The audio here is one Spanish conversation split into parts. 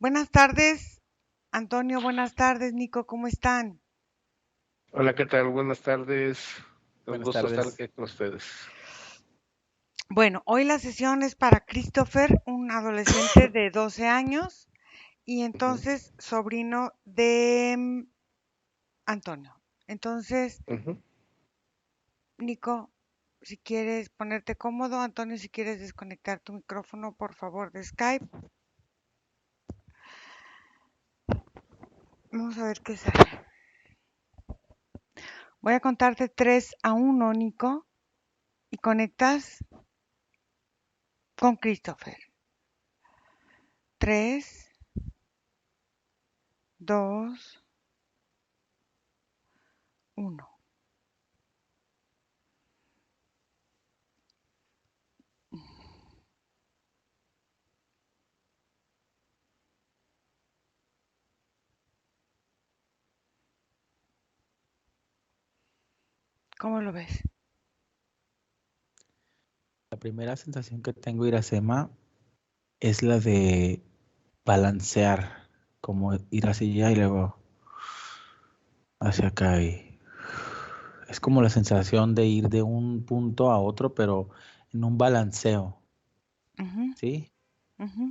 Buenas tardes, Antonio, buenas tardes, Nico, ¿cómo están? Hola, ¿qué tal? Buenas tardes. Un Buenas gusto estar tardes. aquí con ustedes. Bueno, hoy la sesión es para Christopher, un adolescente de 12 años y Ujú, entonces sobrino de Antonio. Entonces, ujú. Nico, si quieres ponerte cómodo, Antonio, si quieres desconectar tu micrófono, por favor, de Skype. Vamos a ver qué sale. Voy a contarte 3 a 1, Nico, y conectas con Christopher. 3, 2, 1. ¿Cómo lo ves? La primera sensación que tengo, Iracema, es la de balancear, como ir hacia allá y luego hacia acá. Es como la sensación de ir de un punto a otro, pero en un balanceo, Ujú, ¿sí? ujú,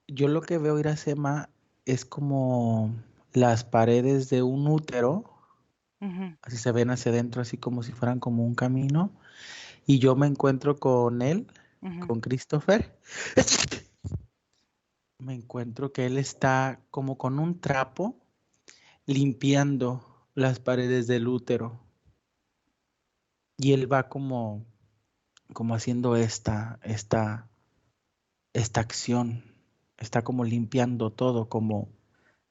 Yo lo que veo, Iracema, es como las paredes de un útero, ujú, así se ven hacia adentro, así como si fueran como un camino, y yo me encuentro con él, ujú. con Christopher. Me encuentro que él está como con un trapo limpiando las paredes del útero y él va como haciendo esta acción, está como limpiando todo, como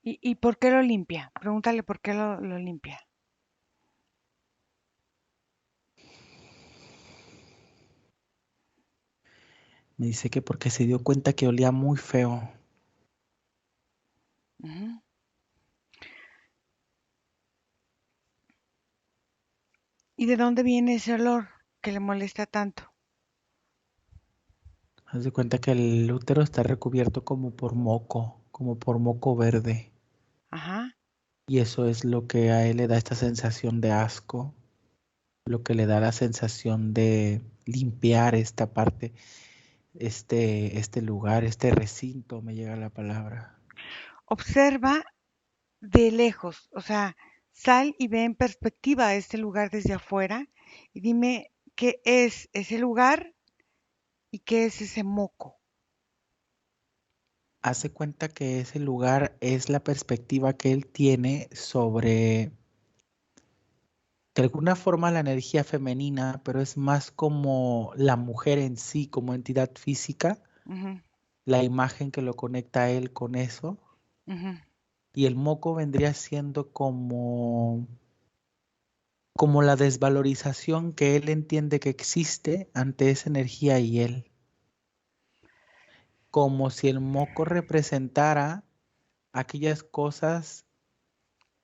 ¿Y por qué lo limpia? Pregúntale por qué lo limpia. me dice que porque se dio cuenta que olía muy feo. Ujú. ¿Y de dónde viene ese olor que le molesta tanto? Haz de cuenta que el útero está recubierto como por moco verde. Ajá. Y eso es lo que a él le da esta sensación de asco, lo que le da la sensación de limpiar esta parte, este lugar, este recinto, me llega la palabra. Observa de lejos, o sea, sal y ve en perspectiva este lugar desde afuera y dime qué es ese lugar y qué es ese moco. Hace cuenta que ese lugar es la perspectiva que él tiene sobre, de alguna forma, la energía femenina, pero es más como la mujer en sí, como entidad física, Ujú, la imagen que lo conecta a él con eso. ujú. Y el moco vendría siendo como la desvalorización que él entiende que existe ante esa energía y él. Como si el moco representara aquellas cosas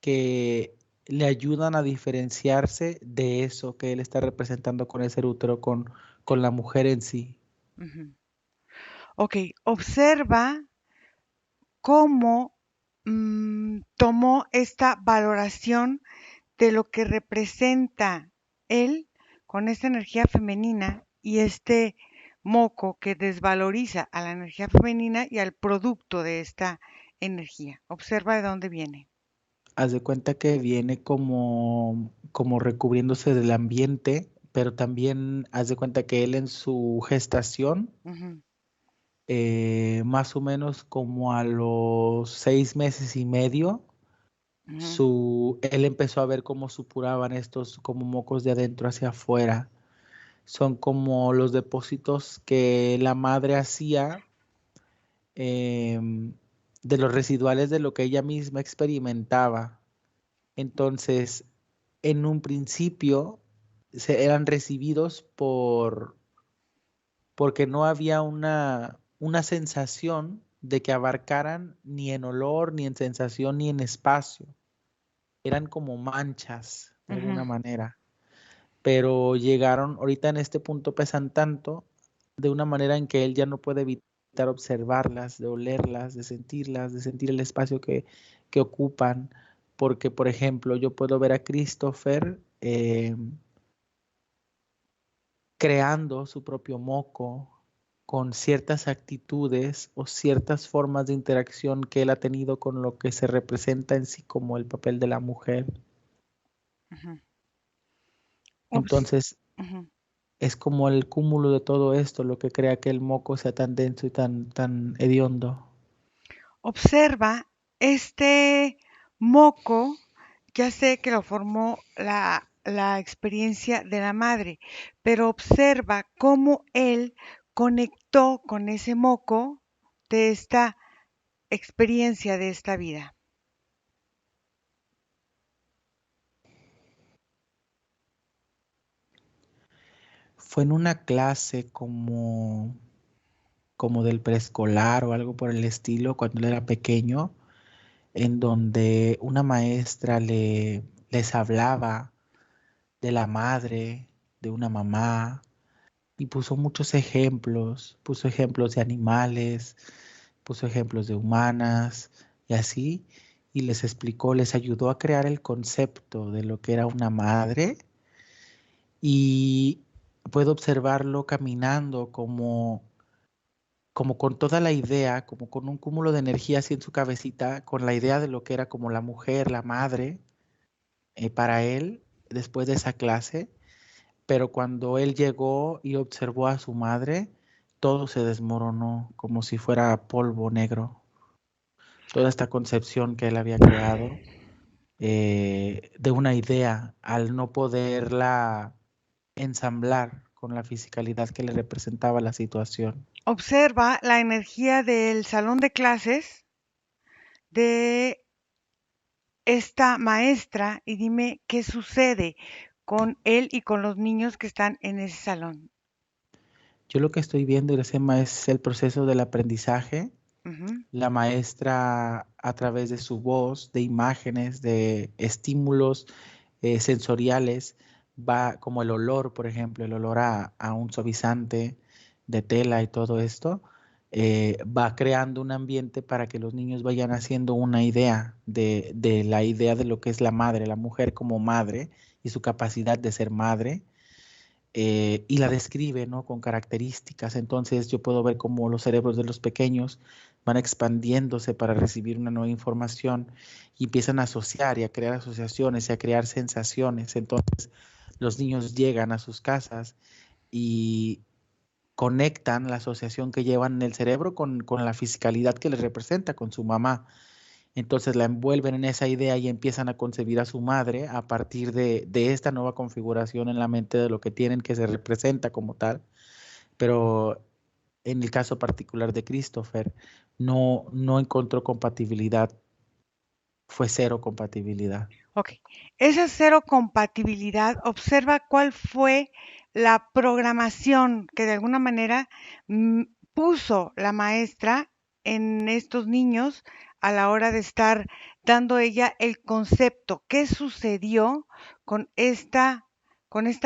que le ayudan a diferenciarse de eso que él está representando con ese útero, con la mujer en sí. Ujú. Ok, observa cómo tomó esta valoración de lo que representa él con esta energía femenina y este moco que desvaloriza a la energía femenina y al producto de esta energía. Observa de dónde viene. Haz de cuenta que viene como recubriéndose del ambiente, pero también haz de cuenta que él en su gestación, Ujú, más o menos como a los 6 meses y medio, ujú, él empezó a ver cómo supuraban estos como mocos de adentro hacia afuera. Son como los depósitos que la madre hacía, em, de los residuales de lo que ella misma experimentaba. Entonces, en un principio, eran recibidos porque no había una sensación de que abarcaran ni en olor, ni en sensación, ni en espacio. Eran como manchas, de ujú. alguna manera. Pero llegaron, ahorita en este punto pesan tanto, de una manera en que él ya no puede evitar evitar observarlas, de olerlas, de sentir el espacio que ocupan, porque, por ejemplo, yo puedo ver a Christopher creando su propio moco con ciertas actitudes o ciertas formas de interacción que él ha tenido con lo que se representa en sí como el papel de la mujer. Ujú. Entonces, Ujú. es como el cúmulo de todo esto lo que crea que el moco sea tan denso y tan hediondo. Observa este moco, ya sé que lo formó la experiencia de la madre, pero observa cómo él conectó con ese moco de esta experiencia de esta vida. Fue en una clase como del preescolar o algo por el estilo, cuando él era pequeño, en donde una maestra les hablaba de la madre, de una mamá, y puso ejemplos de animales, puso ejemplos de humanas y así, y les explicó, les ayudó a crear el concepto de lo que era una madre, y puedo observarlo caminando como con toda la idea, como con un cúmulo de energía así en su cabecita, con la idea de lo que era como la mujer, la madre, para él después de esa clase. Pero cuando él llegó y observó a su madre, todo se desmoronó como si fuera polvo negro. Toda esta concepción que él había creado de una idea, al no poderla ensamblar con la fisicalidad que le representaba la situación. Observa la energía del salón de clases de esta maestra y dime qué sucede con él y con los niños que están en ese salón. Yo lo que estoy viendo, Iracema, es el proceso del aprendizaje. Ujú. La maestra, a través de su voz, de imágenes, de estímulos sensoriales, va como el olor, por ejemplo, el olor a un suavizante de tela y todo esto, va creando un ambiente para que los niños vayan haciendo una idea de la idea de lo que es la madre, la mujer como madre y su capacidad de ser madre, y la describe, ¿no? Con características. Entonces yo puedo ver cómo los cerebros de los pequeños van expandiéndose para recibir una nueva información y empiezan a asociar y a crear asociaciones y a crear sensaciones. Entonces los niños llegan a sus casas y conectan la asociación que llevan en el cerebro con la fisicalidad que les representa, con su mamá. Entonces la envuelven en esa idea y empiezan a concebir a su madre a partir de esta nueva configuración en la mente de lo que tienen, que se representa como tal. Pero en el caso particular de Christopher, no encontró compatibilidad, fue cero compatibilidad. Ok, esa cero compatibilidad, observa cuál fue la programación que de alguna manera mm, puso la maestra en estos niños a la hora de estar dando ella el concepto. ¿Qué sucedió con esta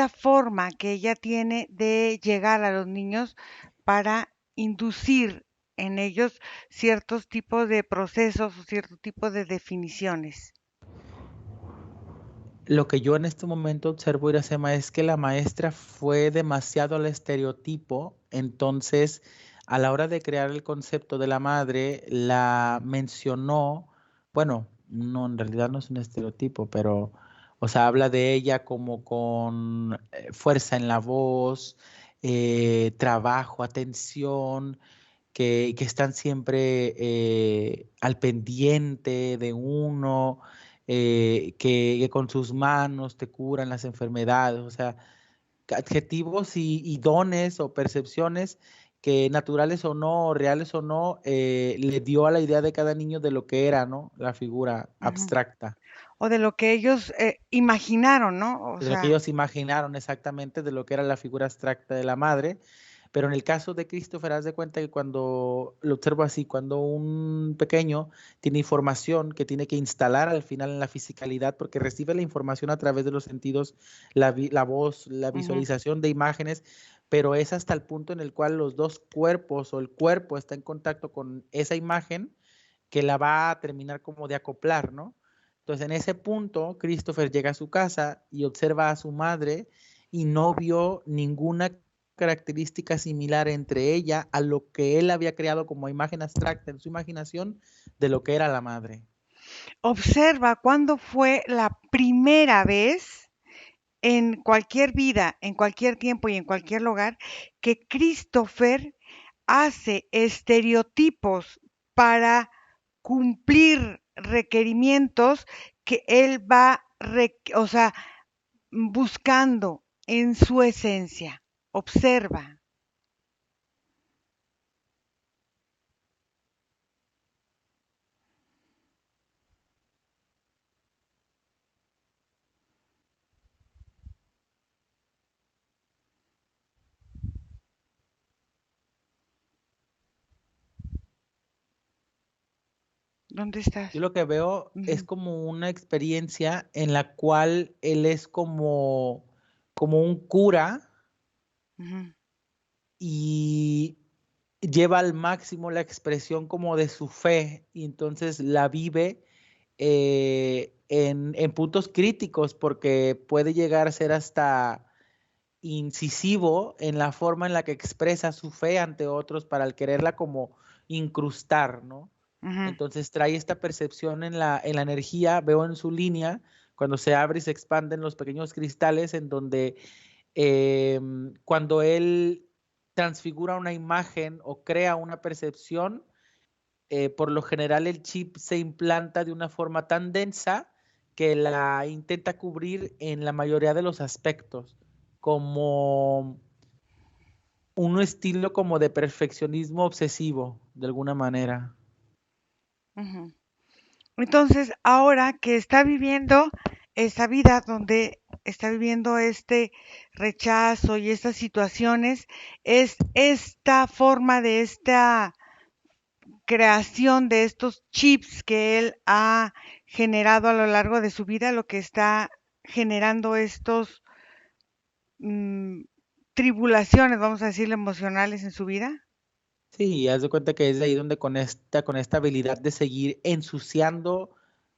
forma que ella tiene de llegar a los niños para inducir en ellos ciertos tipos de procesos o cierto tipo de definiciones? Lo que yo en este momento observo, Iracema, es que la maestra fue demasiado al estereotipo, entonces a la hora de crear el concepto de la madre, la mencionó, bueno, no, en realidad no es un estereotipo, pero, o sea, habla de ella como con fuerza en la voz, trabajo, atención, que están siempre al pendiente de uno, que con sus manos te curan las enfermedades, o sea, adjetivos y dones o percepciones que naturales o no, reales o no, le dio a la idea de cada niño de lo que era, ¿no? La figura Ujú. abstracta, O de lo que ellos imaginaron, ¿no? O de lo que sea, ellos imaginaron exactamente de lo que era la figura abstracta de la madre. Pero en el caso de Christopher, haz de cuenta que cuando lo observo así, cuando un pequeño tiene información que tiene que instalar al final en la fisicalidad, porque recibe la información a través de los sentidos, la voz, la ujú, visualización de imágenes, pero es hasta el punto en el cual los dos cuerpos o el cuerpo está en contacto con esa imagen que la va a terminar como de acoplar, ¿no? Entonces, en ese punto, Christopher llega a su casa y observa a su madre y no vio ninguna característica similar entre ella a lo que él había creado como imagen abstracta en su imaginación de lo que era la madre. Observa cuándo fue la primera vez en cualquier vida, en cualquier tiempo y en cualquier lugar que Christopher hace estereotipos para cumplir requerimientos que él va, o sea, buscando en su esencia. Observa. ¿Dónde estás? Yo lo que veo es Ujú, como una experiencia en la cual él es como un cura ujú, y lleva al máximo la expresión como de su fe y entonces la vive en puntos críticos porque puede llegar a ser hasta incisivo en la forma en la que expresa su fe ante otros para el quererla como incrustar, ¿no? ujú. Entonces trae esta percepción en la energía, veo en su línea, cuando se abre y se expanden los pequeños cristales, en donde cuando él transfigura una imagen o crea una percepción, por lo general el chip se implanta de una forma tan densa que la intenta cubrir en la mayoría de los aspectos, como un estilo como de perfeccionismo obsesivo, de alguna manera. Ujú. Entonces, ahora que está viviendo esa vida donde está viviendo este rechazo y estas situaciones, es esta forma de esta creación de estos chips que él ha generado a lo largo de su vida, lo que está generando estos mm, tribulaciones, vamos a decirle, emocionales en su vida. Sí, haz de cuenta que es de ahí donde conecta con esta habilidad de seguir ensuciando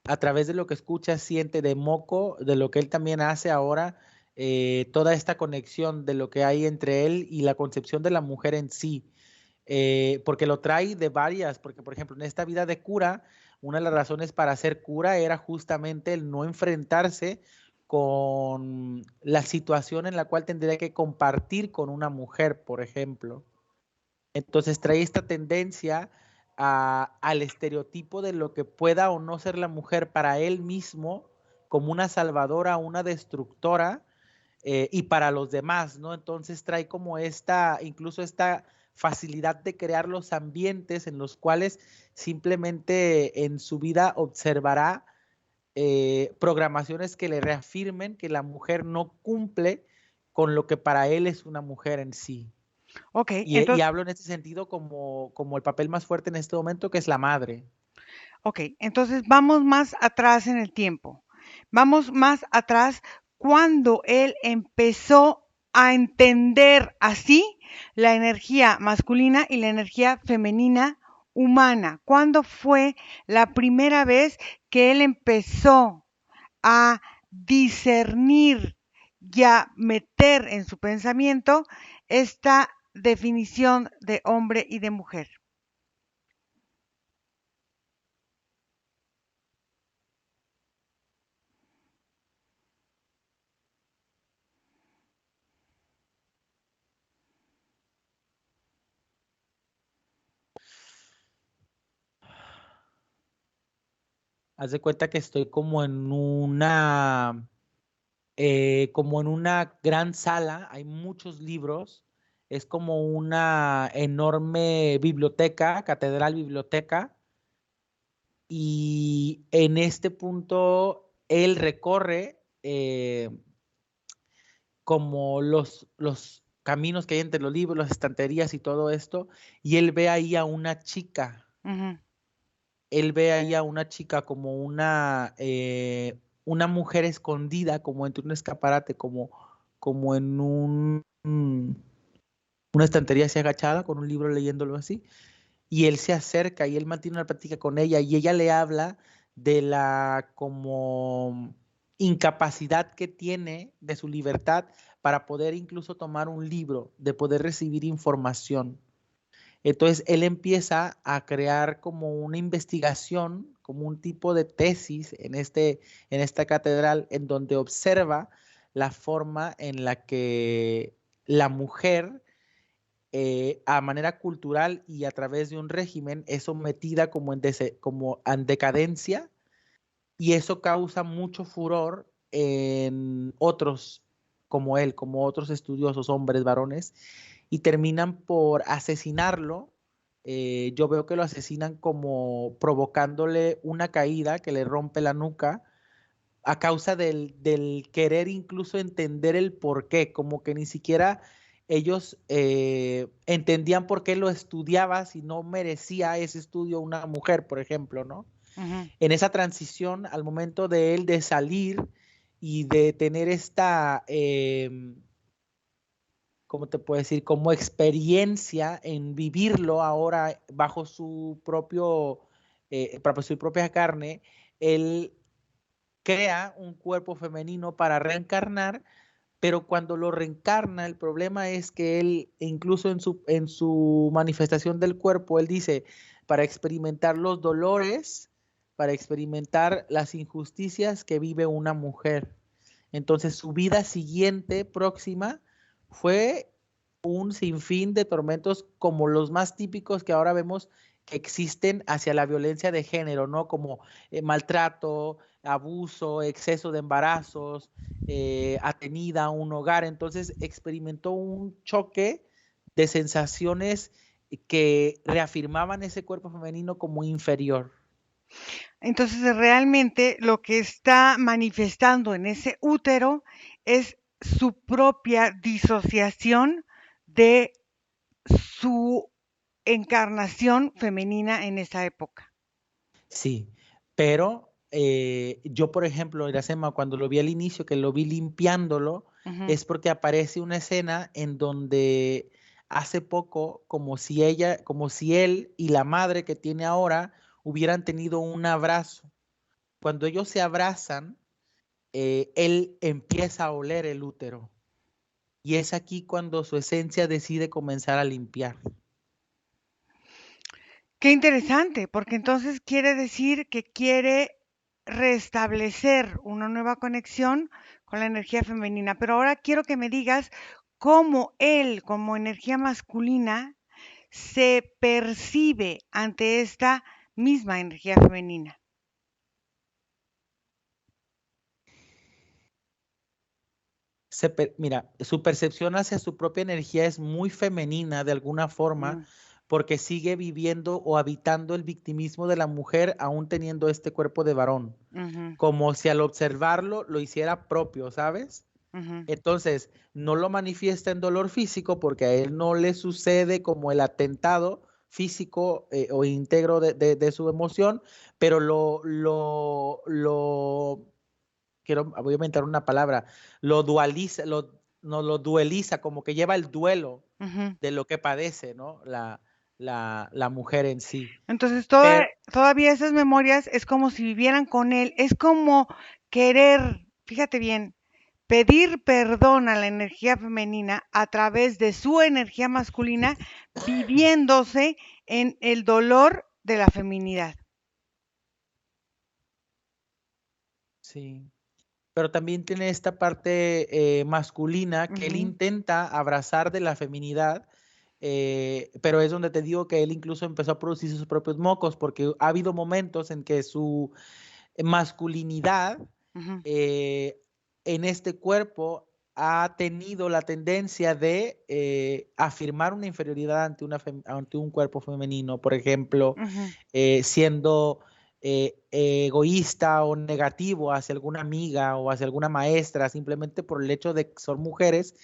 a través de lo que escucha, siente de moco, de lo que él también hace ahora, toda esta conexión de lo que hay entre él y la concepción de la mujer en sí. Porque lo trae de varias, porque por ejemplo en esta vida de cura, una de las razones para ser cura era justamente el no enfrentarse con la situación en la cual tendría que compartir con una mujer, por ejemplo. Entonces trae esta tendencia al estereotipo de lo que pueda o no ser la mujer para él mismo, como una salvadora, una destructora, y para los demás, ¿no? Entonces trae como incluso esta facilidad de crear los ambientes en los cuales simplemente en su vida observará programaciones que le reafirmen que la mujer no cumple con lo que para él es una mujer en sí. Ok, Y hablo en este sentido como el papel más fuerte en este momento, que es la madre. entonces vamos más atrás en el tiempo. Vamos más atrás cuando él empezó a entender así la energía masculina y la energía femenina humana. ¿Cuándo fue la primera vez que él empezó a discernir y a meter en su pensamiento esta definición de hombre y de mujer? Haz de cuenta que estoy como en una gran sala, hay muchos libros, es como una enorme biblioteca, catedral biblioteca, y en este punto él recorre como los caminos que hay entre los libros, las estanterías y todo esto, y él ve ahí a una chica. Ujú, Él ve ahí a una chica como una mujer escondida, como entre un escaparate, como en un, una estantería así agachada con un libro leyéndolo así, y él se acerca y él mantiene una plática con ella y ella le habla de la como incapacidad que tiene de su libertad para poder incluso tomar un libro, de poder recibir información. Entonces él empieza a crear como una investigación, como un tipo de tesis en esta catedral, en donde observa la forma en la que la mujer, a manera cultural y a través de un régimen, es sometida como en decadencia, y eso causa mucho furor en otros como él, como otros estudiosos, hombres, varones, y terminan por asesinarlo. Yo veo que lo asesinan como provocándole una caída que le rompe la nuca a causa del querer incluso entender el por qué, como que ni siquiera ellos entendían por qué lo estudiaba si no merecía ese estudio una mujer, por ejemplo, ¿no? Ujú. En esa transición, al momento de él de salir y de tener esta, ¿cómo te puedo decir? Como experiencia en vivirlo ahora bajo su bajo su propia carne, él crea un cuerpo femenino para reencarnar, pero cuando lo reencarna, el problema es que él, incluso en su manifestación del cuerpo, él dice, para experimentar los dolores, para experimentar las injusticias que vive una mujer. Entonces su vida siguiente, próxima, fue un sinfín de tormentos como los más típicos que ahora vemos que existen hacia la violencia de género, ¿no? Como maltrato, abuso, exceso de embarazos, atenida a un hogar. Entonces experimentó un choque de sensaciones que reafirmaban ese cuerpo femenino como inferior. Entonces, realmente lo que está manifestando en ese útero es su propia disociación de su encarnación femenina en esa época. Sí, pero yo, por ejemplo, Iracema, cuando lo vi al inicio, que lo vi limpiándolo, Ujú. es porque aparece una escena en donde hace poco, como si él y la madre que tiene ahora hubieran tenido un abrazo. Cuando ellos se abrazan, él empieza a oler el útero. Y es aquí cuando su esencia decide comenzar a limpiar. Qué interesante, porque entonces quiere decir que quiere restablecer una nueva conexión con la energía femenina. Pero ahora quiero que me digas cómo él, como energía masculina, se percibe ante esta misma energía femenina. Mira, su percepción hacia su propia energía es muy femenina de alguna forma, Mm, porque sigue viviendo o habitando el victimismo de la mujer aún teniendo este cuerpo de varón, ujú, como si al observarlo lo hiciera propio, ¿sabes? ujú. Entonces, no lo manifiesta en dolor físico porque a él no le sucede como el atentado físico o íntegro de su emoción, pero voy a inventar una palabra, lo dualiza, no lo dueliza, como que lleva el duelo Ujú. de lo que padece, ¿no? La mujer en sí. Entonces, Pero todavía esas memorias es como si vivieran con él, es como querer, fíjate bien, pedir perdón a la energía femenina a través de su energía masculina, viviéndose en el dolor de la feminidad. sí, pero también tiene esta parte masculina que él Ujú, intenta abrazar de la feminidad, pero es donde te digo que él incluso empezó a producir sus propios mocos, porque ha habido momentos en que su masculinidad ujú. eh, en este cuerpo ha tenido la tendencia de afirmar una inferioridad ante un cuerpo femenino, por ejemplo, Ujú. siendo egoísta o negativo hacia alguna amiga o hacia alguna maestra, simplemente por el hecho de que son mujeres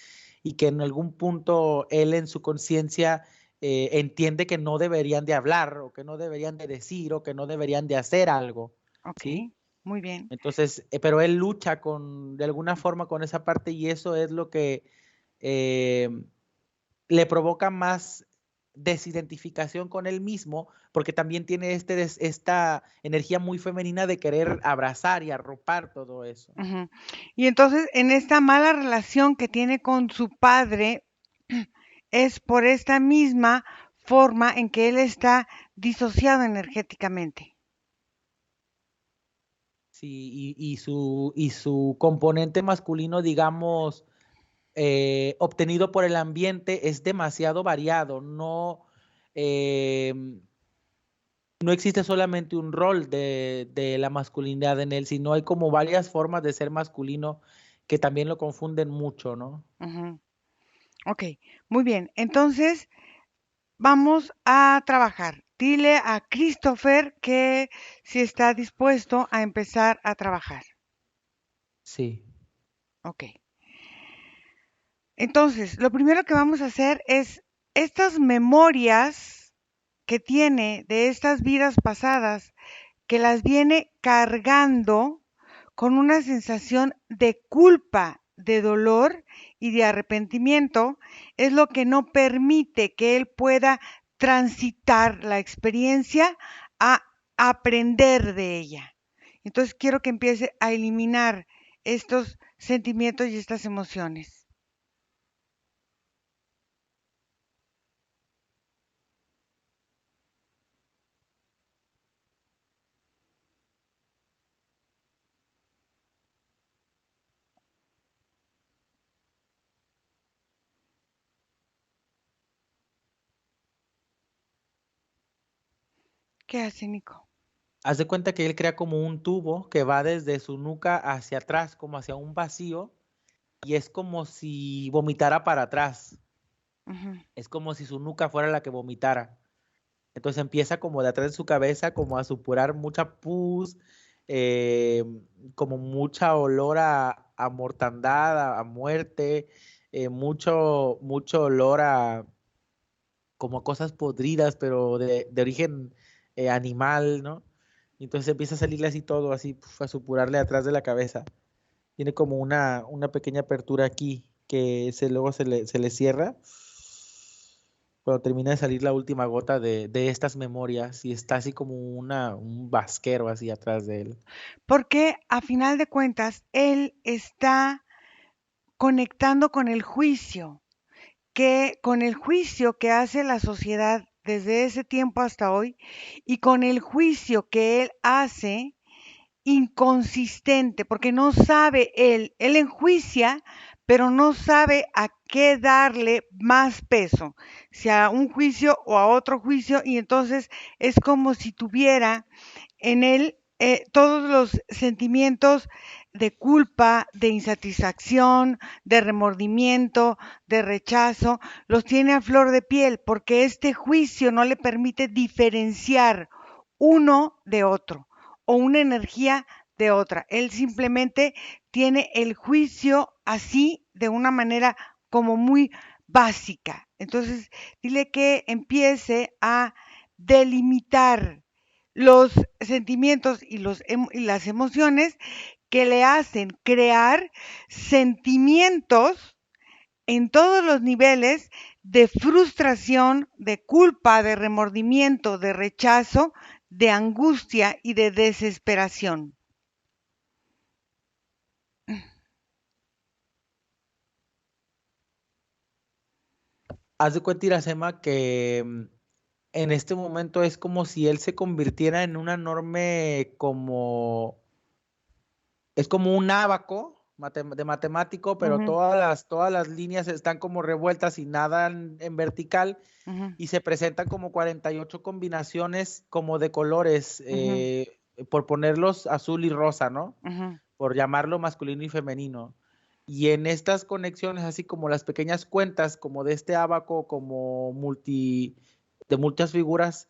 y que en algún punto él en su conciencia entiende que no deberían de hablar o que no deberían de decir o que no deberían de hacer algo, Ok, ¿sí? muy bien. Entonces, pero él lucha de alguna forma con esa parte y eso es lo que eh, le provoca más desidentificación con él mismo, porque también tiene esta energía muy femenina de querer abrazar y arropar todo eso. Ujú. Y entonces, en esta mala relación que tiene con su padre, es por esta misma forma en que él está disociado energéticamente. Sí, y su componente masculino, digamos, obtenido por el ambiente es demasiado variado. No existe solamente un rol de la masculinidad en él, sino hay como varias formas de ser masculino que también lo confunden mucho, ¿no? Ujú. Ok, muy bien. Entonces, vamos a trabajar. Dile a Christopher que si está dispuesto a empezar a trabajar. Sí. Ok. Entonces, lo primero que vamos a hacer es estas memorias que tiene de estas vidas pasadas, que las viene cargando con una sensación de culpa, de dolor y de arrepentimiento, es lo que no permite que él pueda transitar la experiencia a aprender de ella. Entonces quiero que empiece a eliminar estos sentimientos y estas emociones. ¿Qué hace, Nico? Haz de cuenta que él crea como un tubo que va desde su nuca hacia atrás, como hacia un vacío, y es como si vomitara para atrás. Ujú, Es como si su nuca fuera la que vomitara. Entonces empieza como de atrás de su cabeza, como a supurar mucha pus, eh, como mucha olor a mortandad, a muerte, mucho olor a como a cosas podridas, pero de origen animal, ¿no? Y entonces empieza a salirle así todo, así, a supurarle atrás de la cabeza. Tiene como una pequeña apertura aquí que luego se le cierra cuando termina de salir la última gota de estas memorias y está así como un vasquero así atrás de él. porque a final de cuentas, él está conectando con el juicio, con el juicio que hace la sociedad desde ese tiempo hasta hoy y con el juicio que él hace inconsistente, porque no sabe él enjuicia, pero no sabe a qué darle más peso, si a un juicio o a otro juicio, y entonces es como si tuviera en él todos los sentimientos de culpa, de insatisfacción, de remordimiento, de rechazo, los tiene a flor de piel, porque este juicio no le permite diferenciar uno de otro o una energía de otra. Él simplemente tiene el juicio así de una manera como muy básica. Entonces, dile que empiece a delimitar los sentimientos y las emociones que le hacen crear sentimientos en todos los niveles de frustración, de culpa, de remordimiento, de rechazo, de angustia y de desesperación. Haz de cuenta, Iracema, que en este momento es como si él se convirtiera en una enorme es como un ábaco de matemático, pero Ujú, todas las líneas están como revueltas y nada en vertical ujú, y se presentan como 48 combinaciones como de colores, ujú, por ponerlos azul y rosa, ¿no? ujú, Por llamarlo masculino y femenino. Y en estas conexiones, así como las pequeñas cuentas, como de este ábaco, como de muchas figuras,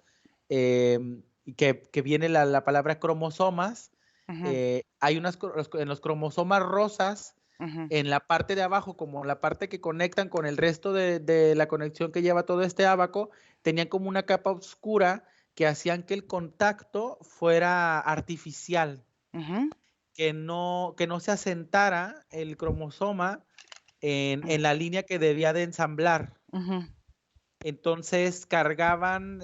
y que viene la palabra cromosomas, ujú, hay en los cromosomas rosas, ujú, en la parte de abajo, como la parte que conectan con el resto de la conexión que lleva todo este ábaco, tenían como una capa oscura que hacían que el contacto fuera artificial, ujú, que no se asentara el cromosoma en la línea que debía de ensamblar. Ujú. Entonces cargaban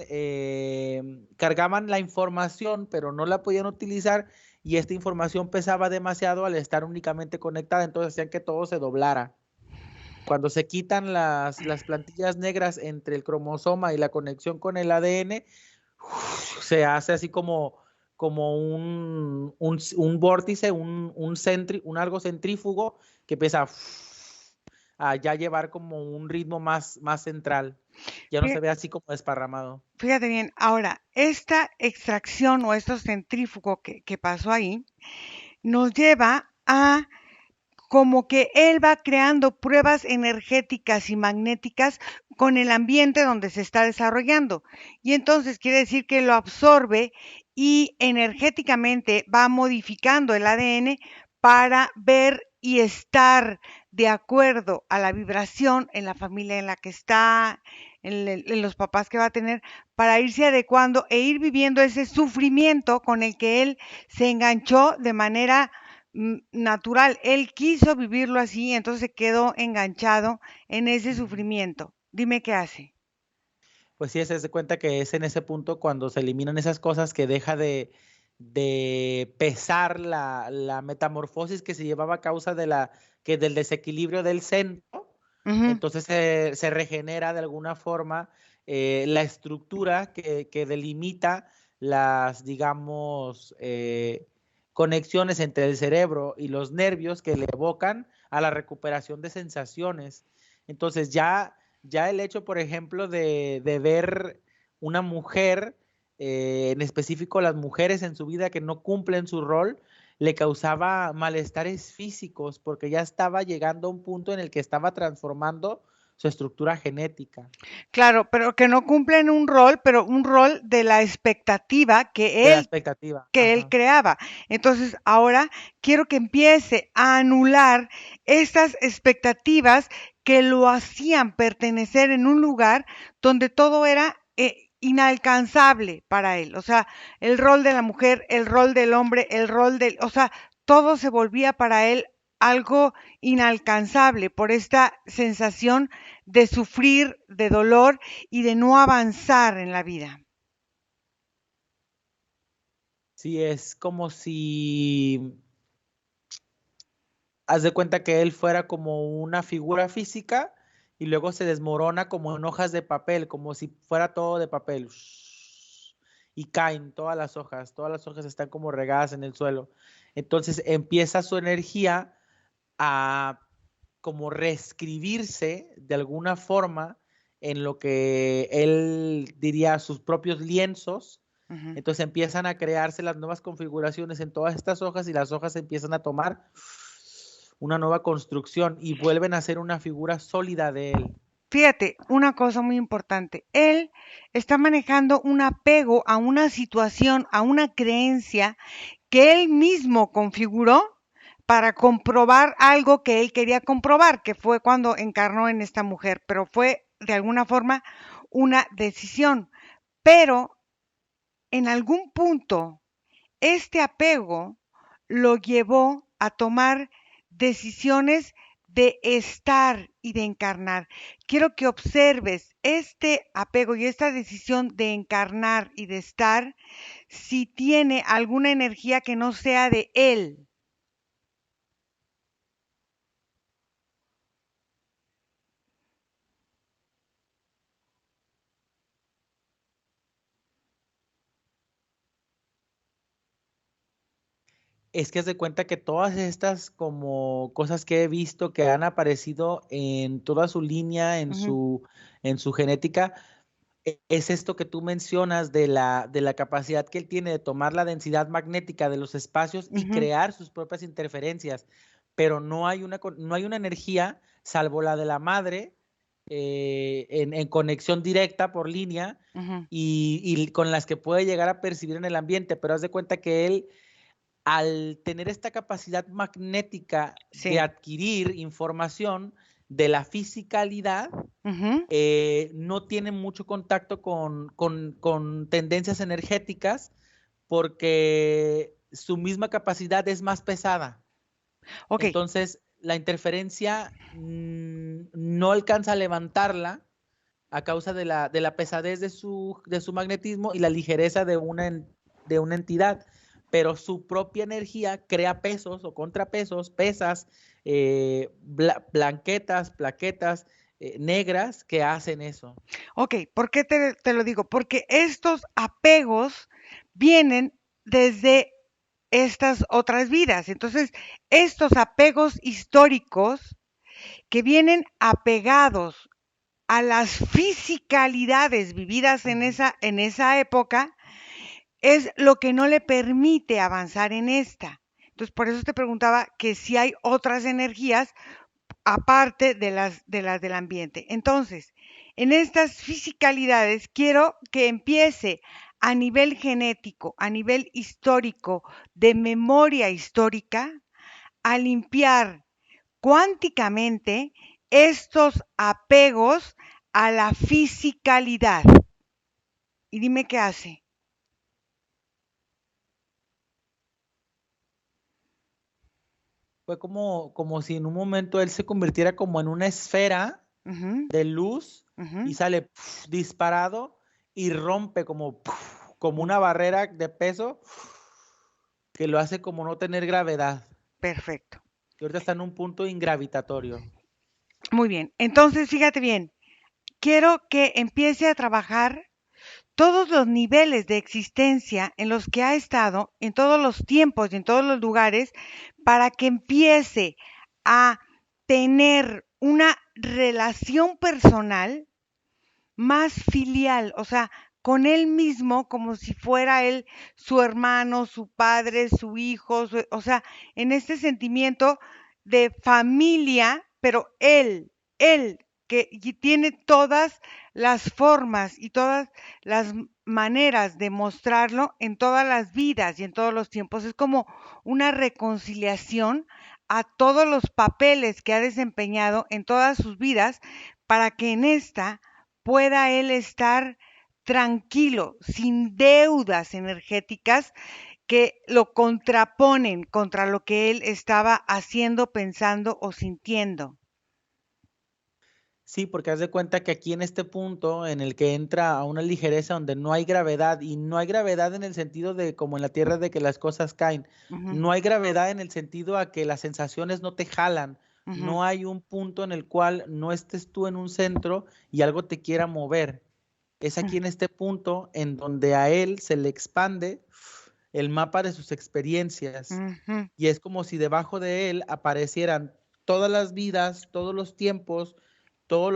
la información, pero no la podían utilizar y esta información pesaba demasiado al estar únicamente conectada, entonces hacían que todo se doblara. Cuando se quitan las plantillas negras entre el cromosoma y la conexión con el ADN, se hace así como un vórtice, un algo centrífugo que empieza a ya llevar como un ritmo más central. Ya no se Fí- ve así como desparramado. Fíjate bien, ahora, esta extracción o esto centrífugo que pasó ahí nos lleva a como que él va creando pruebas energéticas y magnéticas con el ambiente donde se está desarrollando. Y entonces quiere decir que lo absorbe y energéticamente va modificando el ADN para ver y estar de acuerdo a la vibración en la familia en la que está, en los papás que va a tener, para irse adecuando e ir viviendo ese sufrimiento con el que él se enganchó de manera natural. Él quiso vivirlo así, entonces se quedó enganchado en ese sufrimiento. Dime qué hace. Pues sí, se hace cuenta que es en ese punto cuando se eliminan esas cosas que deja de pesar la metamorfosis que se llevaba a causa del desequilibrio del centro. Ujú. Entonces se regenera de alguna forma la estructura que delimita las, digamos, conexiones entre el cerebro y los nervios que le evocan a la recuperación de sensaciones. Entonces ya el hecho, por ejemplo, de ver una mujer, en específico las mujeres en su vida que no cumplen su rol, le causaba malestares físicos porque ya estaba llegando a un punto en el que estaba transformando su estructura genética. Claro, pero que no cumplen un rol, pero un rol de la expectativa De la expectativa. que él Ajá. creaba. Entonces, ahora quiero que empiece a anular estas expectativas que lo hacían pertenecer en un lugar donde todo era inalcanzable para él. O sea, el rol de la mujer, el rol del hombre, el rol del, o sea, todo se volvía para él algo inalcanzable por esta sensación de sufrir, de dolor y de no avanzar en la vida. Sí, es como si haz de cuenta que él fuera como una figura física y luego se desmorona como en hojas de papel, como si fuera todo de papel. Y caen todas las hojas están como regadas en el suelo. Entonces empieza su energía a como reescribirse de alguna forma en lo que él diría sus propios lienzos. Ujú. Entonces empiezan a crearse las nuevas configuraciones en todas estas hojas y las hojas empiezan a tomar una nueva construcción y vuelven a ser una figura sólida de él. Fíjate, una cosa muy importante. Él está manejando un apego a una situación, a una creencia que él mismo configuró para comprobar algo que él quería comprobar, que fue cuando encarnó en esta mujer, pero fue de alguna forma una decisión. Pero en algún punto, este apego lo llevó a tomar decisiones de estar y de encarnar. Quiero que observes este apego y esta decisión de encarnar y de estar, si tiene alguna energía que no sea de él. Es que haz de cuenta que todas estas como cosas que he visto que han aparecido en toda su línea, Ujú, en su genética, es esto que tú mencionas de la capacidad que él tiene de tomar la densidad magnética de los espacios y ujú, crear sus propias interferencias, pero no hay una energía, salvo la de la madre, en conexión directa por línea ujú. y con las que puede llegar a percibir en el ambiente, pero haz de cuenta que él al tener esta capacidad magnética de Sí. adquirir información de la fisicalidad, Ujú. no tiene mucho contacto con tendencias energéticas porque su misma capacidad es más pesada. Ok. Entonces, la interferencia no alcanza a levantarla a causa de la pesadez de su magnetismo y la ligereza de una entidad, pero su propia energía crea pesos o contrapesos, pesas, blanquetas, plaquetas negras que hacen eso. Ok, ¿por qué te lo digo? Porque estos apegos vienen desde estas otras vidas. Entonces, estos apegos históricos que vienen apegados a las fisicalidades vividas en esa época, es lo que no le permite avanzar en esta. Entonces, por eso te preguntaba que si hay otras energías aparte de las del ambiente. Entonces, en estas fisicalidades quiero que empiece a nivel genético, a nivel histórico, de memoria histórica, a limpiar cuánticamente estos apegos a la fisicalidad. Y dime qué hace. Fue como si en un momento él se convirtiera como en una esfera Ujú, de luz y ujú, sale disparado y rompe como ujú. una barrera de peso que lo hace como no tener gravedad. Perfecto. Y ahorita está en un punto ingravitatorio. Muy bien. Entonces, fíjate bien, quiero que empiece a trabajar todos los niveles de existencia en los que ha estado, en todos los tiempos y en todos los lugares, para que empiece a tener una relación personal más filial, o sea, con él mismo como si fuera él su hermano, su padre, su hijo, o sea, en este sentimiento de familia, pero él que tiene todas las formas y todas las maneras de mostrarlo en todas las vidas y en todos los tiempos. Es como una reconciliación a todos los papeles que ha desempeñado en todas sus vidas para que en esta pueda él estar tranquilo, sin deudas energéticas que lo contraponen contra lo que él estaba haciendo, pensando o sintiendo. Sí, porque haz de cuenta que aquí en este punto en el que entra a una ligereza donde no hay gravedad, y no hay gravedad en el sentido de como en la Tierra de que las cosas caen, Ujú, no hay gravedad en el sentido a que las sensaciones no te jalan, ujú, no hay un punto en el cual no estés tú en un centro y algo te quiera mover. Es aquí en este punto en donde a él se le expande el mapa de sus experiencias ujú, y es como si debajo de él aparecieran todas las vidas, todos los tiempos, todos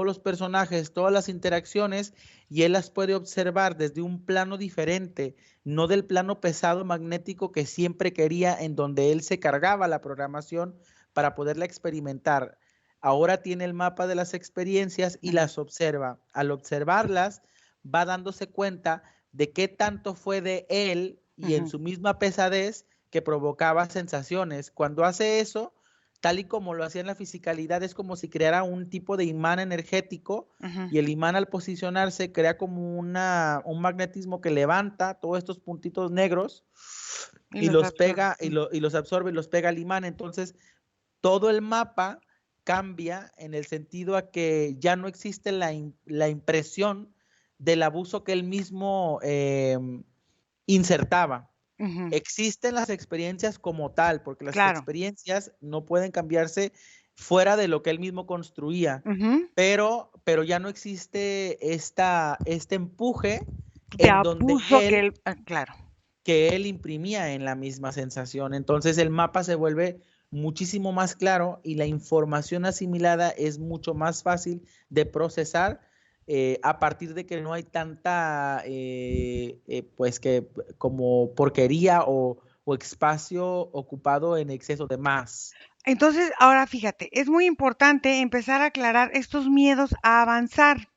los personajes, todas las interacciones, y él las puede observar desde un plano diferente, no del plano pesado magnético que siempre quería, en donde él se cargaba la programación para poderla experimentar. Ahora tiene el mapa de las experiencias y ujú, las observa. Al observarlas, va dándose cuenta de qué tanto fue de él y en ujú, su misma pesadez que provocaba sensaciones. Cuando hace eso, tal y como lo hacía en la fisicalidad, es como si creara un tipo de imán energético, ujú. y el imán al posicionarse crea como un magnetismo que levanta todos estos puntitos negros Y y los los absorbe. pega y los absorbe y los pega al imán. Entonces, todo el mapa cambia en el sentido a que ya no existe la impresión del abuso que él mismo insertaba. Ujú, Existen las experiencias como tal, porque las claro. experiencias no pueden cambiarse fuera de lo que él mismo construía, Ujú. pero ya no existe este empuje De en donde abuso que él, claro. que él imprimía en la misma sensación. Entonces el mapa se vuelve muchísimo más claro y la información asimilada es mucho más fácil de procesar, a partir de que no hay tanta, pues que como porquería o espacio ocupado en exceso de más. Entonces, ahora fíjate, es muy importante empezar a aclarar estos miedos a avanzar.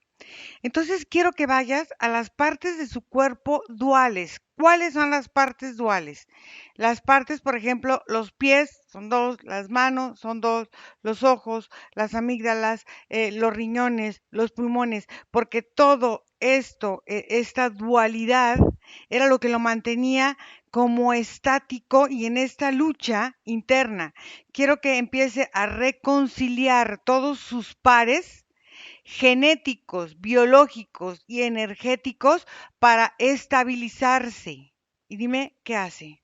Entonces, quiero que vayas a las partes de su cuerpo duales. ¿Cuáles son las partes duales? Las partes, por ejemplo, los pies son dos, las manos son dos, los ojos, las amígdalas, los riñones, los pulmones, porque todo esto, esta dualidad, era lo que lo mantenía como estático y en esta lucha interna. Quiero que empiece a reconciliar todos sus pares genéticos, biológicos y energéticos para estabilizarse. Y dime, ¿qué hace?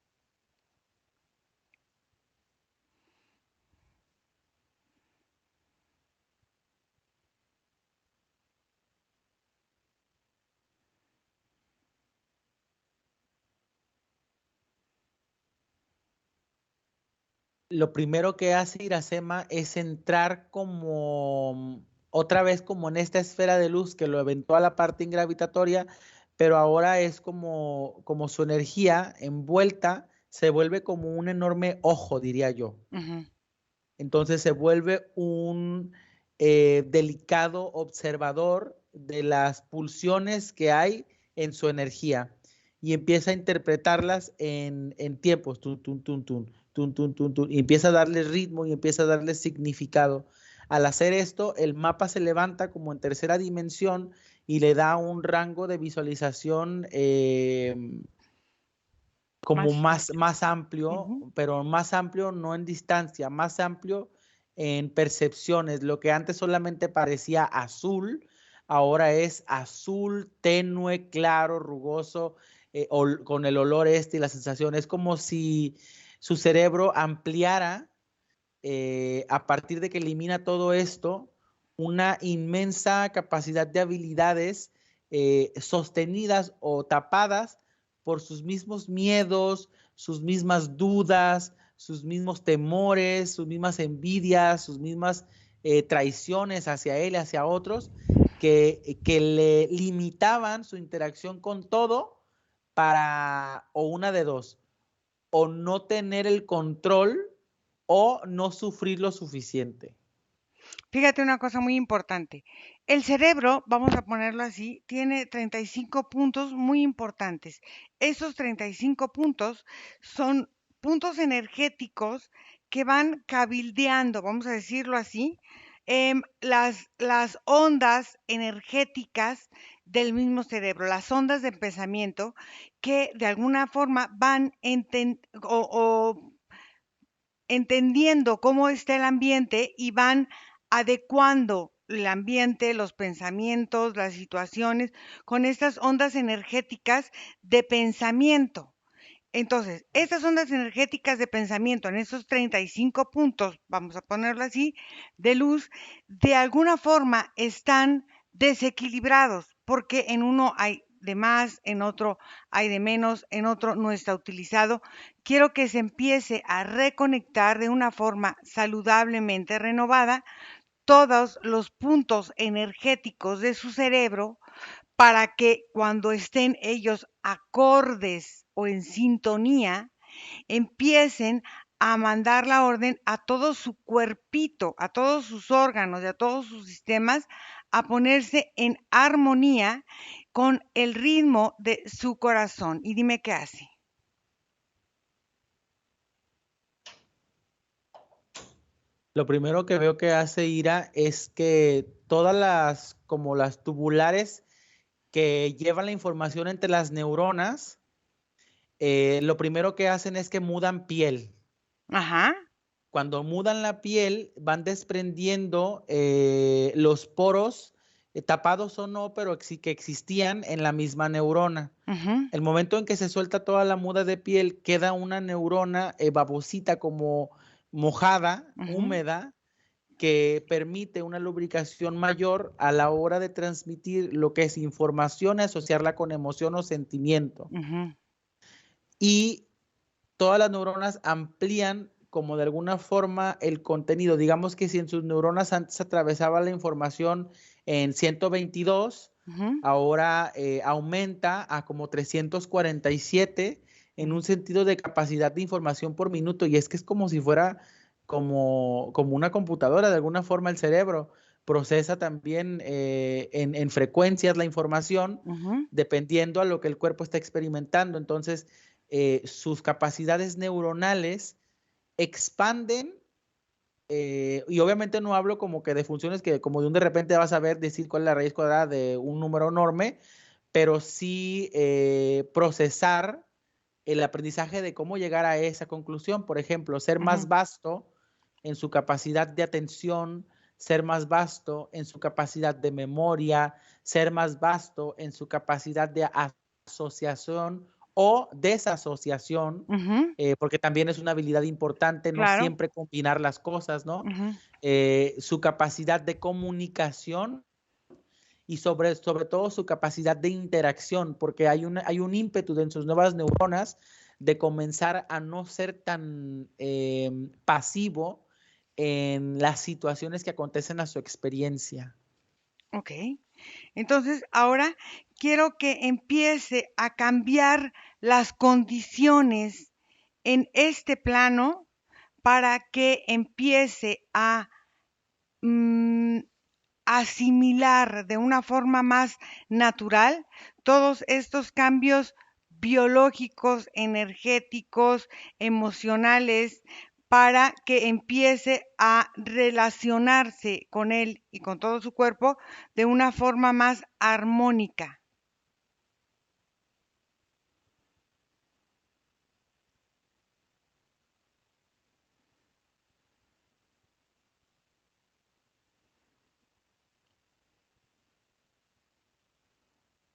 Lo primero que hace Iracema es entrar como otra vez como en esta esfera de luz que lo aventó a la parte ingravitatoria, pero ahora es como su energía envuelta se vuelve como un enorme ojo, diría yo. Ujú. Entonces se vuelve un delicado observador de las pulsiones que hay en su energía y empieza a interpretarlas en tiempos, tun, tun, tun, tun, tun, tun, tun, tun, y empieza a darle ritmo y empieza a darle significado. Al hacer esto, el mapa se levanta como en tercera dimensión y le da un rango de visualización como Más más amplio, ujú. pero más amplio no en distancia, más amplio en percepciones. Lo que antes solamente parecía azul, ahora es azul tenue, claro, rugoso, con el olor y la sensación. Es como si su cerebro ampliara, a partir de que elimina todo esto, una inmensa capacidad de habilidades sostenidas o tapadas por sus mismos miedos, sus mismas dudas, sus mismos temores, sus mismas envidias, sus mismas traiciones hacia él y hacia otros, que le limitaban su interacción con todo para, o una de dos, o no tener el control o no sufrir lo suficiente. Fíjate una cosa muy importante. El cerebro, vamos a ponerlo así, tiene 35 puntos muy importantes. Esos 35 puntos son puntos energéticos que van cabildeando, vamos a decirlo así, las ondas energéticas del mismo cerebro, las ondas de pensamiento que de alguna forma van o entendiendo cómo está el ambiente y van adecuando el ambiente, los pensamientos, las situaciones con estas ondas energéticas de pensamiento. Entonces, estas ondas energéticas de pensamiento en esos 35 puntos, vamos a ponerlo así, de luz, de alguna forma están desequilibrados, porque en uno hay de más, en otro hay de menos, en otro no está utilizado. Quiero que se empiece a reconectar de una forma saludablemente renovada todos los puntos energéticos de su cerebro para que cuando estén ellos acordes o en sintonía, empiecen a mandar la orden a todo su cuerpito, a todos sus órganos y a todos sus sistemas a ponerse en armonía con el ritmo de su corazón. Y dime qué hace. Lo primero que veo que hace Ira es que todas como las tubulares que llevan la información entre las neuronas, lo primero que hacen es que mudan piel. Ajá. Cuando mudan la piel, van desprendiendo los poros, tapados o no, pero que existían en la misma neurona. Uh-huh. El momento en que se suelta toda la muda de piel, queda una neurona babosita como mojada, Uh-huh. húmeda, que permite una lubricación mayor a la hora de transmitir lo que es información y asociarla con emoción o sentimiento. Uh-huh. Y todas las neuronas amplían como de alguna forma el contenido. Digamos que si en sus neuronas antes atravesaba la información en 122, Uh-huh. ahora aumenta a como 347 en un sentido de capacidad de información por minuto. Y es que es como si fuera como una computadora, de alguna forma el cerebro procesa también en frecuencias la información Uh-huh. dependiendo a lo que el cuerpo está experimentando. Entonces, sus capacidades neuronales expanden, y obviamente no hablo como que de funciones que como de repente vas a ver decir cuál es la raíz cuadrada de un número enorme, pero sí procesar el aprendizaje de cómo llegar a esa conclusión. Por ejemplo, ser más Ujú, vasto en su capacidad de atención, ser más vasto en su capacidad de memoria, ser más vasto en su capacidad de asociación o desasociación, ujú, porque también es una habilidad importante, no claro. siempre combinar las cosas, ¿no? Ujú, Su capacidad de comunicación y sobre todo su capacidad de interacción, porque hay un ímpetu en sus nuevas neuronas de comenzar a no ser tan pasivo en las situaciones que acontecen a su experiencia. ok. Entonces, ahora quiero que empiece a cambiar las condiciones en este plano para que empiece a mm, asimilar de una forma más natural todos estos cambios biológicos, energéticos, emocionales, para que empiece a relacionarse con él y con todo su cuerpo de una forma más armónica.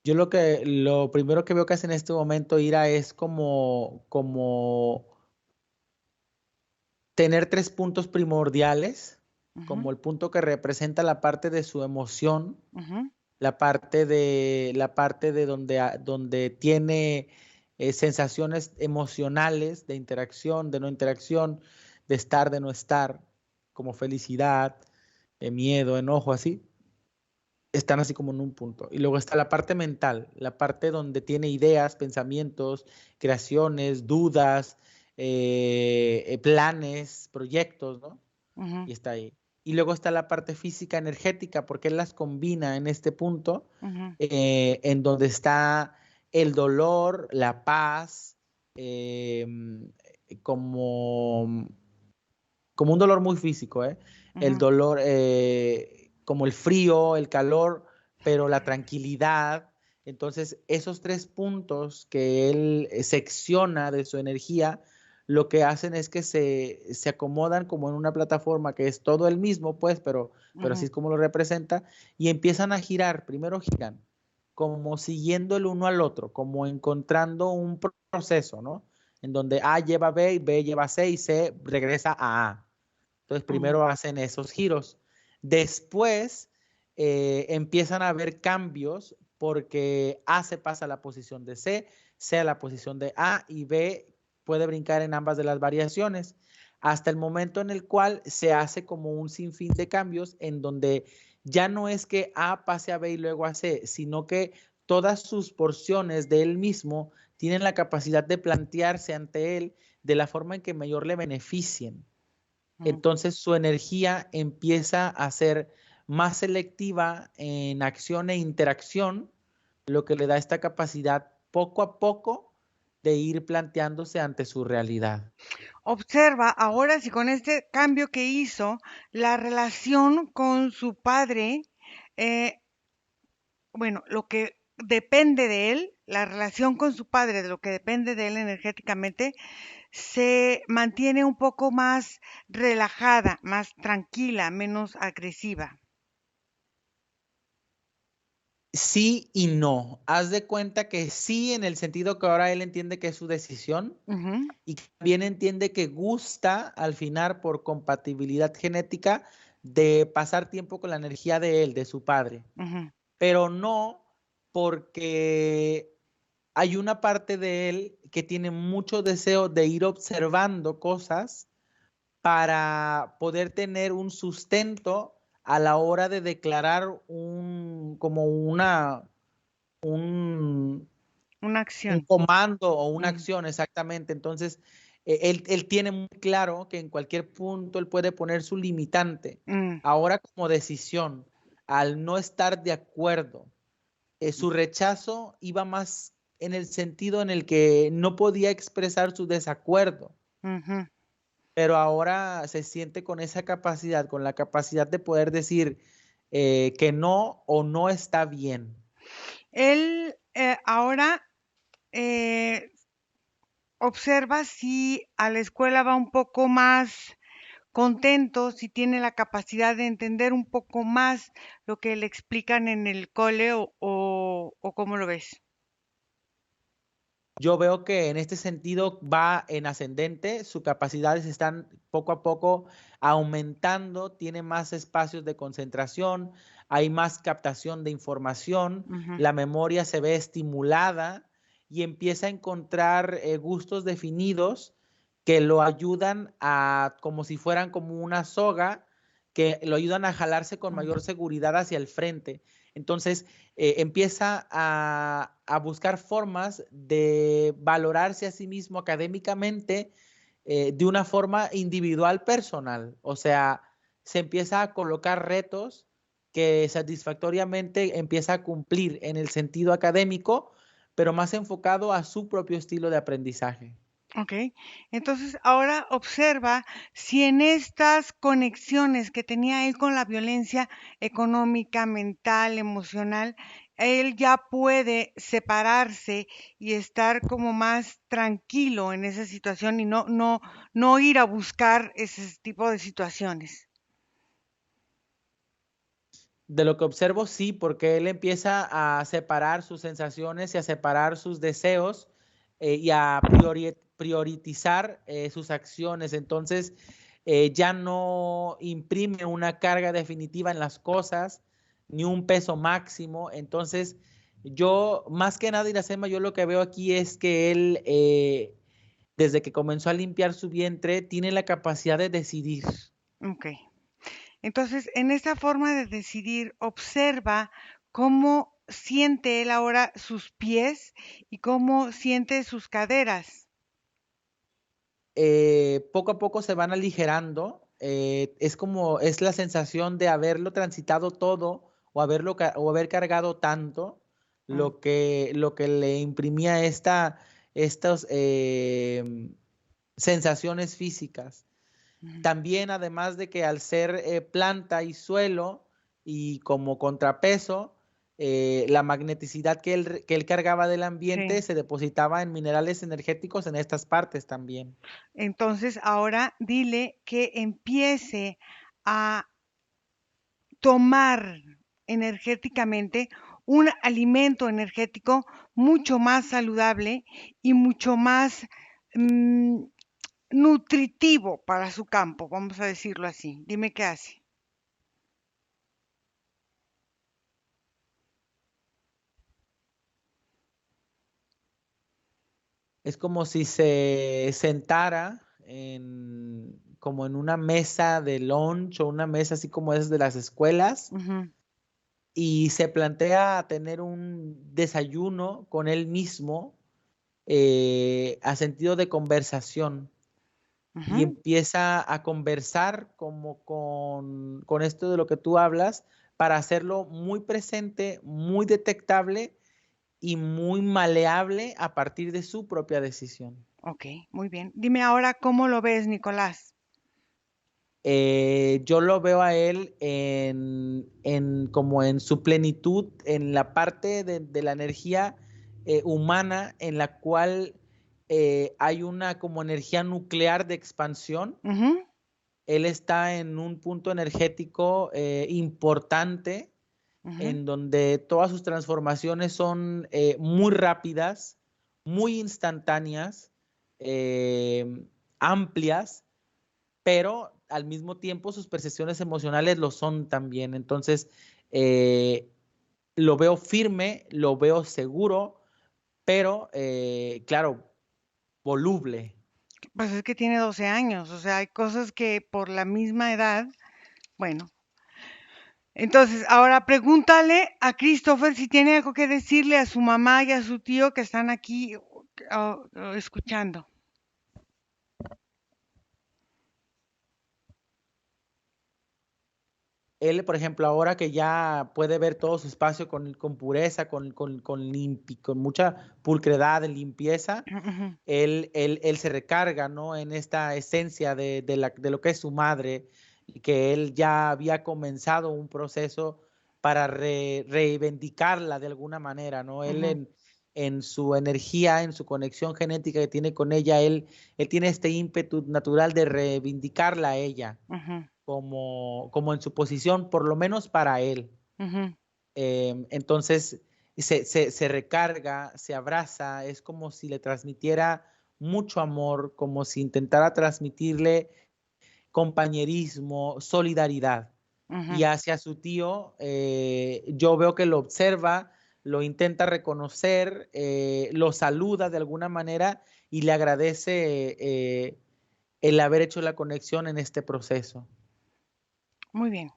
Yo lo primero que veo que hace en este momento Ira es como tener tres puntos primordiales, Ujú, como el punto que representa la parte de su emoción, ujú, la parte de donde tiene sensaciones emocionales de interacción, de no interacción, de estar, de no estar, como felicidad, miedo, enojo, así, están así como en un punto. Y luego está la parte mental, la parte donde tiene ideas, pensamientos, creaciones, dudas, planes, proyectos, ¿no? ujú, Y está ahí. Y luego está la parte física energética, porque él las combina en este punto, ujú, en donde está el dolor, la paz, como, como un dolor muy físico, ¿eh? El ujú, dolor, como el frío, el calor, pero la tranquilidad. Entonces, esos tres puntos que él secciona de su energía, lo que hacen es que se acomodan como en una plataforma que es todo el mismo, pues, pero así ujú, es como lo representa, y empiezan a girar, primero giran, como siguiendo el uno al otro, como encontrando un proceso, ¿no? En donde A lleva B y B lleva C y C regresa a A. Entonces, ujú, primero hacen esos giros. Después empiezan a haber cambios porque A se pasa a la posición de C, C a la posición de A y B puede brincar en ambas de las variaciones hasta el momento en el cual se hace como un sinfín de cambios en donde ya no es que A pase a B y luego a C, sino que todas sus porciones de él mismo tienen la capacidad de plantearse ante él de la forma en que mayor le beneficien. ujú. Entonces su energía empieza a ser más selectiva en acción e interacción, lo que le da esta capacidad poco a poco de ir planteándose ante su realidad. Observa ahora si con este cambio que hizo, la relación con su padre, eh, bueno, lo que depende de él, la relación con su padre, de lo que depende de él energéticamente, se mantiene un poco más relajada, más tranquila, menos agresiva. Sí y no. Haz de cuenta que sí en el sentido que ahora él entiende que es su decisión Ujú, y también entiende que gusta al final por compatibilidad genética de pasar tiempo con la energía de él, de su padre, ujú, pero no porque hay una parte de él que tiene mucho deseo de ir observando cosas para poder tener un sustento a la hora de declarar como un, una un acción. comando o una Mm, acción exactamente. Entonces, él tiene muy claro que en cualquier punto él puede poner su limitante. mm, Ahora como decisión, al no estar de acuerdo, su rechazo iba más en el sentido en el que no podía expresar su desacuerdo, ujú. pero ahora se siente con esa capacidad, con la capacidad de poder decir que no o no está bien. Él ahora eh, observa si a la escuela va un poco más contento, si tiene la capacidad de entender un poco más lo que le explican en el cole o cómo lo ves. Yo veo que en este sentido va en ascendente, sus capacidades están poco a poco aumentando, tiene más espacios de concentración, hay más captación de información, Ujú, la memoria se ve estimulada y empieza a encontrar gustos definidos que lo ayudan a, como si fueran como una soga, que lo ayudan a jalarse con ujú. mayor seguridad hacia el frente. Entonces, empieza a buscar formas de valorarse a sí mismo académicamente de una forma individual personal. O sea, se empieza a colocar retos que satisfactoriamente empieza a cumplir en el sentido académico, pero más enfocado a su propio estilo de aprendizaje. Ok, entonces ahora observa si en estas conexiones que tenía él con la violencia económica, mental, emocional, él ya puede separarse y estar como más tranquilo en esa situación y no ir a buscar ese tipo de situaciones. De lo que observo, sí, porque él empieza a separar sus sensaciones y a separar sus deseos y a priorizar sus acciones. Entonces, ya no imprime una carga definitiva en las cosas, ni un peso máximo. Entonces, yo, más que nada, Iracema, yo lo que veo aquí es que él, desde que comenzó a limpiar su vientre, tiene la capacidad de decidir. Ok. Entonces, en esta forma de decidir, observa cómo siente él ahora sus pies y cómo siente sus caderas. Poco a poco se van aligerando. Es como, es la sensación de haberlo transitado todo o o haber cargado tanto Mm, lo que le imprimía estas sensaciones físicas. ujú. También, además de que al ser planta y suelo y como contrapeso, la magneticidad que él cargaba del ambiente Sí. se depositaba en minerales energéticos en estas partes también. Entonces, ahora dile que empiece a tomar energéticamente un alimento energético mucho más saludable y mucho más mm, nutritivo para su campo, vamos a decirlo así. Dime qué hace. Es como si se sentara como en una mesa de lunch o una mesa así como esas de las escuelas Ujú, y se plantea tener un desayuno con él mismo a sentido de conversación y ujú. empieza a conversar como con esto de lo que tú hablas para hacerlo muy presente, muy detectable y muy maleable a partir de su propia decisión. Ok, muy bien. Dime ahora cómo lo ves, Nicolás. Yo lo veo a él como en su plenitud, en la parte de la energía humana en la cual hay una como energía nuclear de expansión. Ujú, Él está en un punto energético importante ujú, en donde todas sus transformaciones son muy rápidas, muy instantáneas, amplias, pero al mismo tiempo sus percepciones emocionales lo son también. Entonces, eh, lo veo firme, lo veo seguro, pero claro, voluble. pues es que tiene 12 años, o sea, hay cosas que por la misma edad, bueno. Entonces, ahora pregúntale a Christopher si tiene algo que decirle a su mamá y a su tío que están aquí escuchando. Él, por ejemplo, ahora que ya puede ver todo su espacio con pureza, con mucha pulcredad, limpieza, Ujú, él se recarga, ¿no? En esta esencia de lo que es su madre, y que él ya había comenzado un proceso para reivindicarla de alguna manera, ¿no? ujú, en su energía, en su conexión genética que tiene con ella, él tiene este ímpetu natural de reivindicarla a ella Ujú, como en su posición, por lo menos para él. ujú. Entonces se recarga, se abraza, es como si le transmitiera mucho amor, como si intentara transmitirle compañerismo, solidaridad. Y Ujú. hacia su tío, yo veo que lo observa, lo intenta reconocer, lo saluda de alguna manera y le agradece el haber hecho la conexión en este proceso. Muy bien.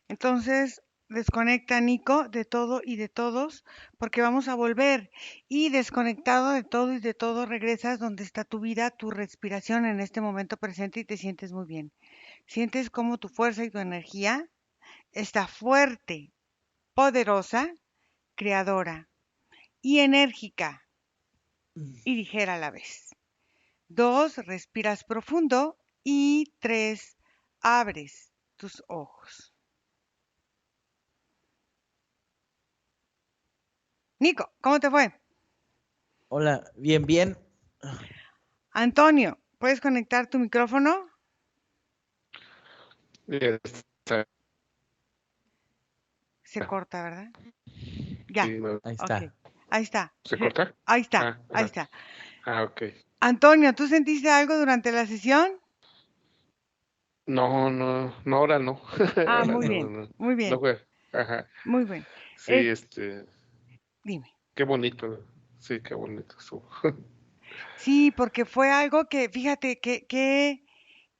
Entonces, desconecta, Nico, de todo y de todos, porque vamos a volver. Y desconectado de todo y de todo, regresas donde está tu vida, tu respiración en este momento presente y te sientes muy bien. Sientes como tu fuerza y tu energía está fuerte, poderosa, creadora y enérgica y ligera a la vez. 2, respiras profundo y 3, abres tus ojos. Nico, ¿cómo te fue? Hola, bien, bien. Antonio, ¿puedes conectar tu micrófono? Está, Se corta, ¿verdad? Ya, sí, no, Ahí ok. está. Ahí está. ¿se corta? Ahí está, Ah, ahí ajá. está. Ok. Antonio, ¿tú sentiste algo durante la sesión? No, no, no, ahora no. Ah, Ahora muy no, bien, no, muy no bien, fue. Ajá. muy bien. Sí, Es, dime. qué bonito. Sí, qué bonito estuvo. Sí, porque fue algo que, fíjate, qué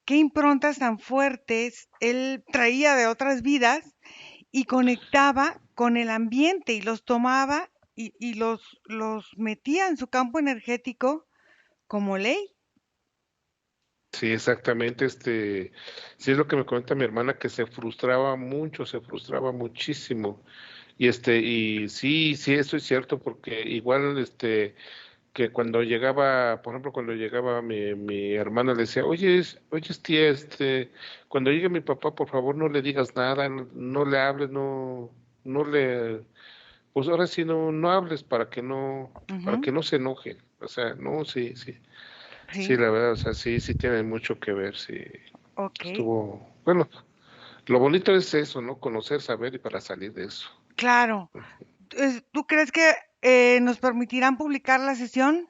improntas tan fuertes él traía de otras vidas y conectaba con el ambiente y los tomaba y los metía en su campo energético como ley. Sí, exactamente. Sí es lo que me comenta mi hermana, que se frustraba mucho, se frustraba muchísimo. Y sí, sí, eso es cierto, porque igual, que cuando llegaba, por ejemplo, cuando llegaba mi hermana, le decía, oye, tía, cuando llegue mi papá, por favor, no le digas nada, no, no le hables, no le, pues ahora sí no hables para Ujú, que no se enoje. O sea, no, sí, sí, sí, sí, la verdad, o sea, sí, sí tiene mucho que ver, sí, ok, bueno, lo bonito es eso, ¿no? Conocer, saber y para salir de eso. claro. ¿Tú crees que nos permitirán publicar la sesión?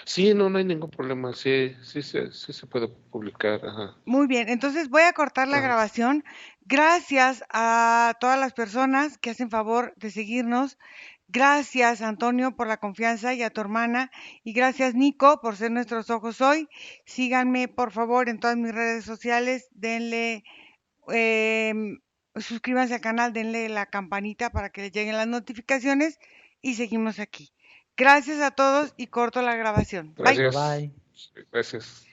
Sí, no, no hay ningún problema, sí, sí se puede publicar, ajá, Muy bien, entonces voy a cortar la ajá. grabación. Gracias a todas las personas que hacen favor de seguirnos. Gracias, Antonio, por la confianza y a tu hermana. Y gracias, Nico, por ser nuestros ojos hoy. Síganme, por favor, en todas mis redes sociales. Denle, em, suscríbanse al canal, denle la campanita para que les lleguen las notificaciones y seguimos aquí. Gracias a todos y corto la grabación. Bye. Bye Gracias. bye. Sí, gracias.